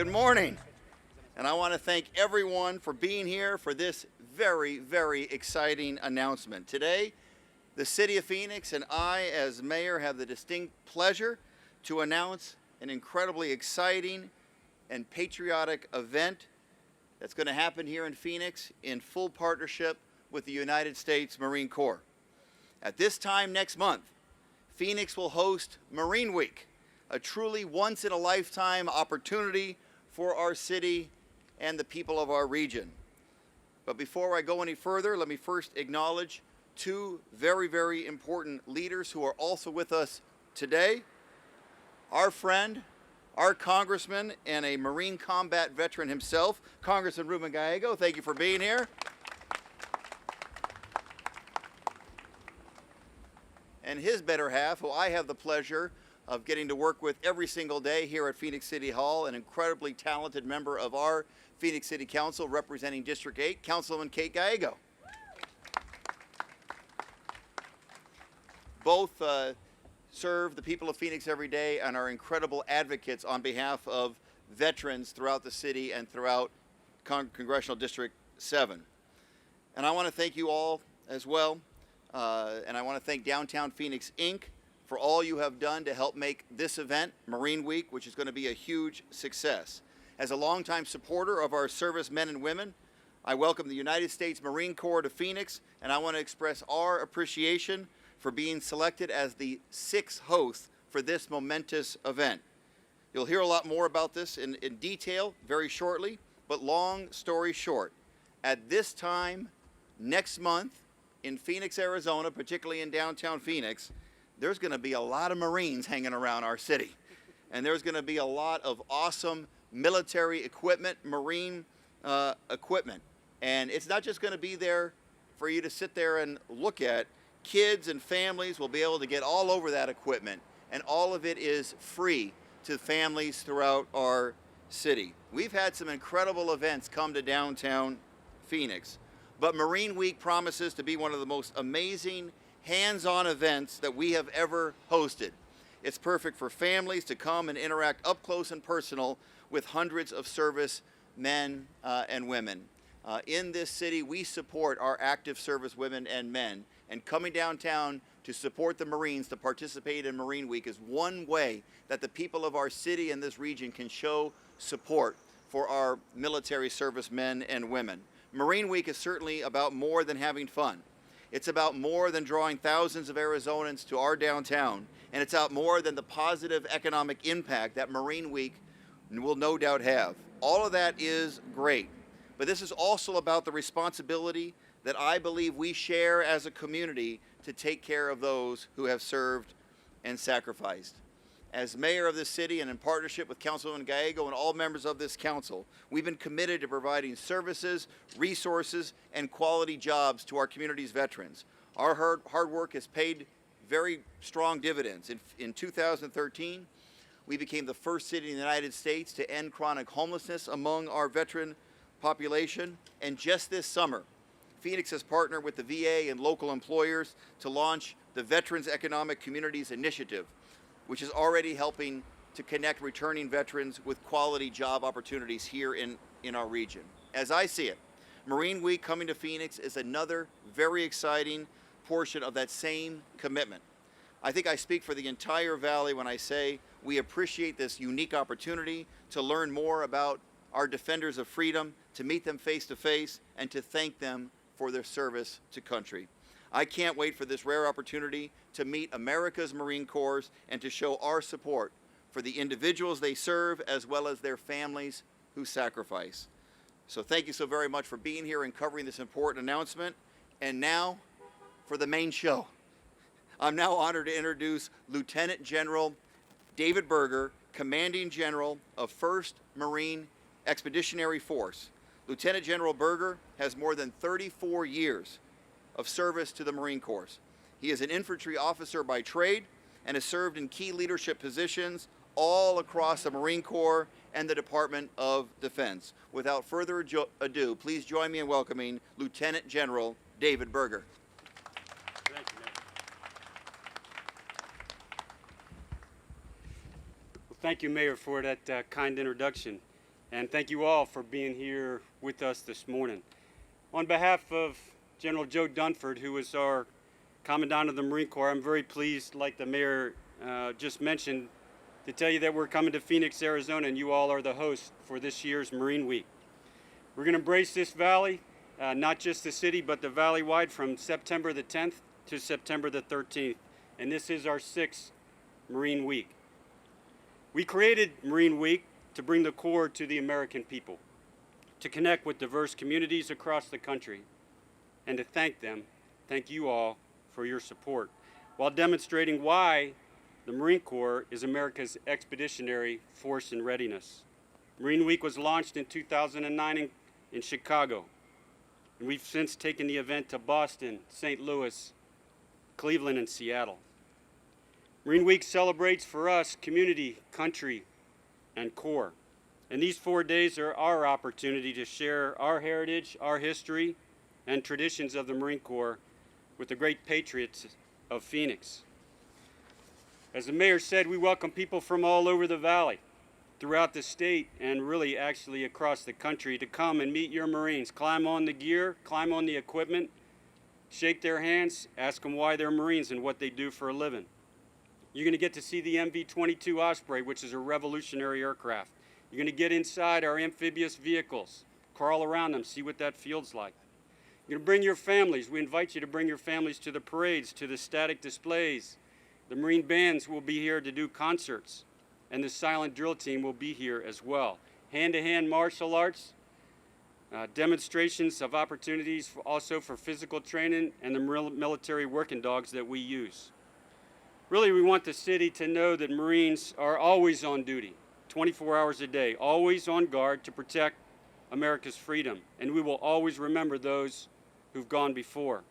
Good morning. And I want to thank everyone for being here for this very, very exciting announcement. Today, the City of Phoenix and I, as mayor, have the distinct pleasure to announce an incredibly exciting and patriotic event that's going to happen here in Phoenix in full partnership with the United States Marine Corps. At this time next month, Phoenix will host Marine Week, a truly once-in-a-lifetime opportunity for our city and the people of our region. But before I go any further, let me first acknowledge two very, very important leaders who are also with us today. Our friend, our congressman, and a Marine combat veteran himself, Congressman Ruben Gallego. Thank you for being here. And his better half, who I have the pleasure of getting to work with every single day here at Phoenix City Hall, an incredibly talented member of our Phoenix City Council representing District 8, Councilwoman Kate Gallego. Both serve the people of Phoenix every day and are incredible advocates on behalf of veterans throughout the city and throughout Congressional District 7. And I want to thank you all as well. And I want to thank Downtown Phoenix, Inc. for all you have done to help make this event, Marine Week, which is going to be a huge success. As a longtime supporter of our servicemen and women, I welcome the United States Marine Corps to Phoenix, and I want to express our appreciation for being selected as the 6th host for this momentous event. You'll hear a lot more about this in detail very shortly, but long story short, at this time next month, in Phoenix, Arizona, particularly in downtown Phoenix, there's going to be a lot of Marines hanging around our city. And there's going to be a lot of awesome military equipment, Marine equipment. And it's not just going to be there for you to sit there and look at. Kids and families will be able to get all over that equipment. And all of it is free to families throughout our city. We've had some incredible events come to downtown Phoenix. But Marine Week promises to be one of the most amazing hands-on events that we have ever hosted. It's perfect for families to come and interact up close and personal with hundreds of service men and women. In this city, we support our active service women and men, and coming downtown to support the Marines to participate in Marine Week is one way that the people of our city and this region can show support for our military servicemen and women. Marine Week is certainly about more than having fun. It's about more than drawing thousands of Arizonans to our downtown, and it's about more than the positive economic impact that Marine Week will no doubt have. All of that is great, but this is also about the responsibility that I believe we share as a community to take care of those who have served and sacrificed. As mayor of this city and in partnership with Councilwoman Gallego and all members of this council, we've been committed to providing services, resources, and quality jobs to our community's veterans. Our hard work has paid very strong dividends. In 2013, we became the first city in the United States to end chronic homelessness among our veteran population. And just this summer, Phoenix has partnered with the VA and local employers to launch the Veterans Economic Communities Initiative, which is already helping to connect returning veterans with quality job opportunities here in our region. As I see it, Marine Week coming to Phoenix is another very exciting portion of that same commitment. I think I speak for the entire Valley when I say we appreciate this unique opportunity to learn more about our defenders of freedom, to meet them face to face, and to thank them for their service to country. I can't wait for this rare opportunity to meet America's Marine Corps and to show our support for the individuals they serve as well as their families who sacrifice. So thank you so very much for being here and covering this important announcement. And now for the main show. I'm now honored to introduce Lieutenant General David Berger, Commanding General of 1st Marine Expeditionary Force. Lieutenant General Berger has more than 34 years of service to the Marine Corps. He is an infantry officer by trade and has served in key leadership positions all across the Marine Corps and the Department of Defense. Without further ado, please join me in welcoming Lieutenant General David Berger. Thank you, Mayor. Well, thank you, Mayor, for that kind introduction. and thank you all for being here with us this morning. On behalf of General Joe Dunford, who is our Commandant of the Marine Corps, I'm very pleased, like the Mayor just mentioned, to tell you that we're coming to Phoenix, Arizona, and you all are the hosts for this year's Marine Week. We're going to embrace this valley, not just the city, but the valley-wide from September the 10th to September the 13th, and this is our 6th Marine Week. We created Marine Week to bring the Corps to the American people, to connect with diverse communities across the country, and to thank you all for your support, while demonstrating why the Marine Corps is America's expeditionary force in readiness. Marine Week was launched in 2009 in Chicago, and we've since taken the event to Boston, St. Louis, Cleveland, and Seattle. Marine Week celebrates for us community, country, and Corps. And these 4 days are our opportunity to share our heritage, our history, and traditions of the Marine Corps with the great patriots of Phoenix. As the Mayor said, we welcome people from all over the valley, throughout the state, and really actually across the country to come and meet your Marines. Climb on the gear, climb on the equipment, shake their hands, ask them why they're Marines and what they do for a living. You're going to get to see the MV-22 Osprey, which is a revolutionary aircraft. You're going to get inside our amphibious vehicles, crawl around them, see what that feels like. You're going to bring your families. We invite you to bring your families to the parades, to the static displays. The Marine bands will be here to do concerts, and the silent drill team will be here as well. Hand-to-hand martial arts, demonstrations of opportunities also for physical training, and the military working dogs that we use. Really, we want the city to know that Marines are always on duty, 24 hours a day, always on guard to protect America's freedom. And we will always remember those who've gone before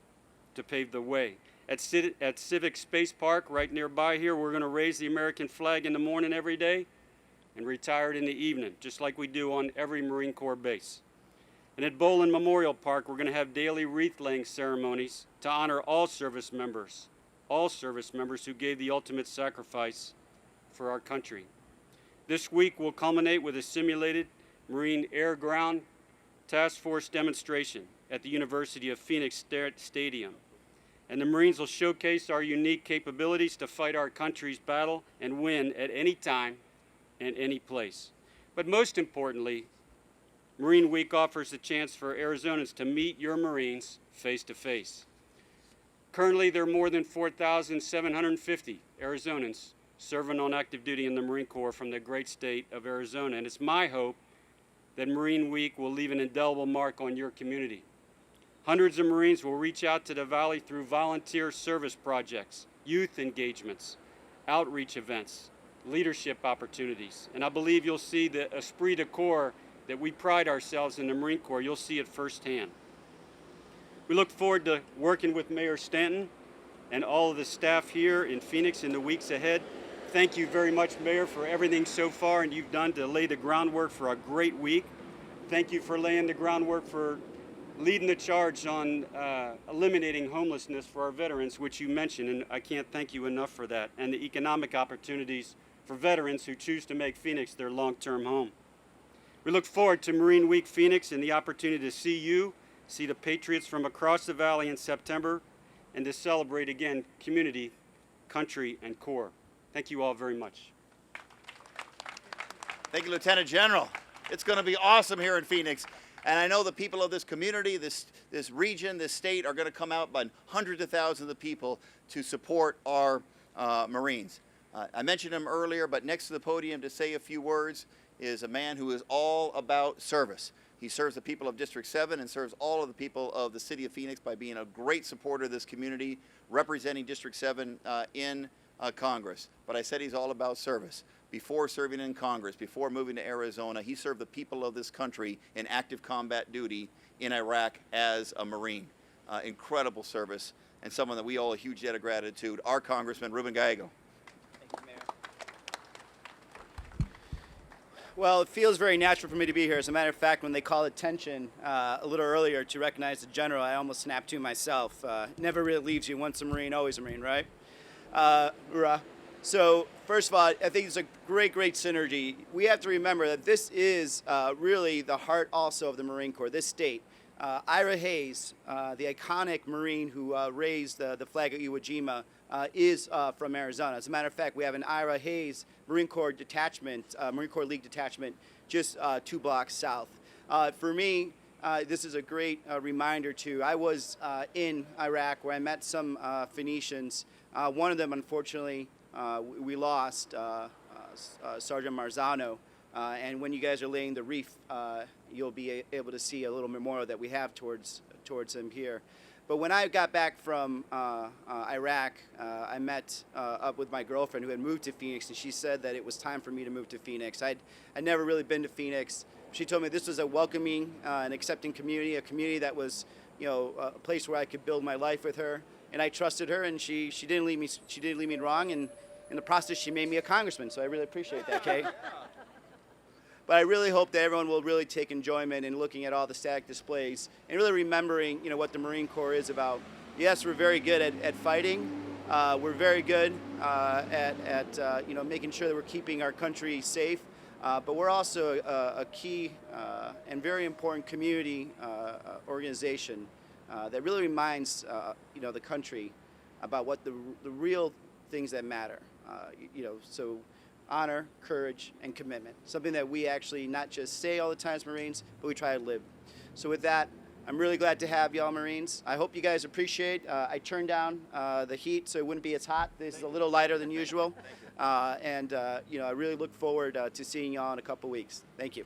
to pave the way. At Civic Space Park, right nearby here, we're going to raise the American flag in the morning every day and retire it in the evening, just like we do on every Marine Corps base. And at Bolin Memorial Park, we're going to have daily wreath-laying ceremonies to honor all service members who gave the ultimate sacrifice for our country. This week will culminate with a simulated Marine Air-Ground Task Force demonstration at the University of Phoenix Stadium. And the Marines will showcase our unique capabilities to fight our country's battle and win at any time and any place. But most importantly, Marine Week offers the chance for Arizonans to meet your Marines face to face. Currently, there are more than 4,750 Arizonans serving on active duty in the Marine Corps from the great state of Arizona. And it's my hope that Marine Week will leave an indelible mark on your community. Hundreds of Marines will reach out to the Valley through volunteer service projects, youth engagements, outreach events, leadership opportunities. And I believe you'll see the esprit de corps that we pride ourselves in the Marine Corps. You'll see it firsthand. We look forward to working with Mayor Stanton and all of the staff here in Phoenix in the weeks ahead. Thank you very much, Mayor, for everything so far and you've done to lay the groundwork for a great week. Thank you for laying the groundwork for leading the charge on eliminating homelessness for our veterans, which you mentioned, and I can't thank you enough for that, and the economic opportunities for veterans who choose to make Phoenix their long-term home. We look forward to Marine Week Phoenix and the opportunity to see you, see the patriots from across the valley in September, and to celebrate again community, country, and Corps. Thank you all very much. Thank you, Lieutenant General. It's going to be awesome here in Phoenix. And I know the people of this community, this region, this state are going to come out by hundreds of thousands of people to support our Marines. I mentioned him earlier, but next to the podium to say a few words is a man who is all about service. He serves the people of District 7 and serves all of the people of the city of Phoenix by being a great supporter of this community, representing District 7 in Congress. But I said he's all about service. Before serving in Congress, before moving to Arizona, he served the people of this country in active combat duty in Iraq as a Marine. Incredible service, and someone that we owe a huge debt of gratitude, our Congressman Ruben Gallego. Thank you, Mayor. Well, it feels very natural for me to be here. As a matter of fact, when they called attention a little earlier to recognize the general, I almost snapped to myself. Never really leaves you. Once a Marine, always a Marine, right? Hoorah. So first of all, I think it's a great synergy. We have to remember that this is really the heart also of the Marine Corps, this state. Ira Hayes, the iconic Marine who raised the flag at Iwo Jima, is from Arizona. As a matter of fact, we have an Ira Hayes Marine Corps detachment, Marine Corps League detachment, just 2 blocks south. For me, this is a great reminder too. I was in Iraq where I met some Phoenicians. One of them, unfortunately, we lost, Sergeant Marzano. And when you guys are laying the wreath, you'll be able to see a little memorial that we have towards him here. But when I got back from Iraq, I met up with my girlfriend who had moved to Phoenix, and she said that it was time for me to move to Phoenix. I'd never really been to Phoenix. She told me this was a welcoming and accepting community, a community that was, a place where I could build my life with her. And I trusted her, and she didn't leave me. She didn't leave me wrong, and in the process, she made me a congressman. So I really appreciate that, Kay. But I really hope that everyone will really take enjoyment in looking at all the static displays and really remembering, what the Marine Corps is about. Yes, we're very good at fighting. We're very good at making sure that we're keeping our country safe. But we're also a key and very important community organization that really reminds the country about what the real things that matter. So honor, courage, and commitment. Something that we actually not just say all the time as Marines, but we try to live. So with that, I'm really glad to have y'all Marines. I hope you guys appreciate. I turned down the heat so it wouldn't be as hot. This is a little lighter than usual. I really look forward to seeing y'all in a couple weeks. Thank you.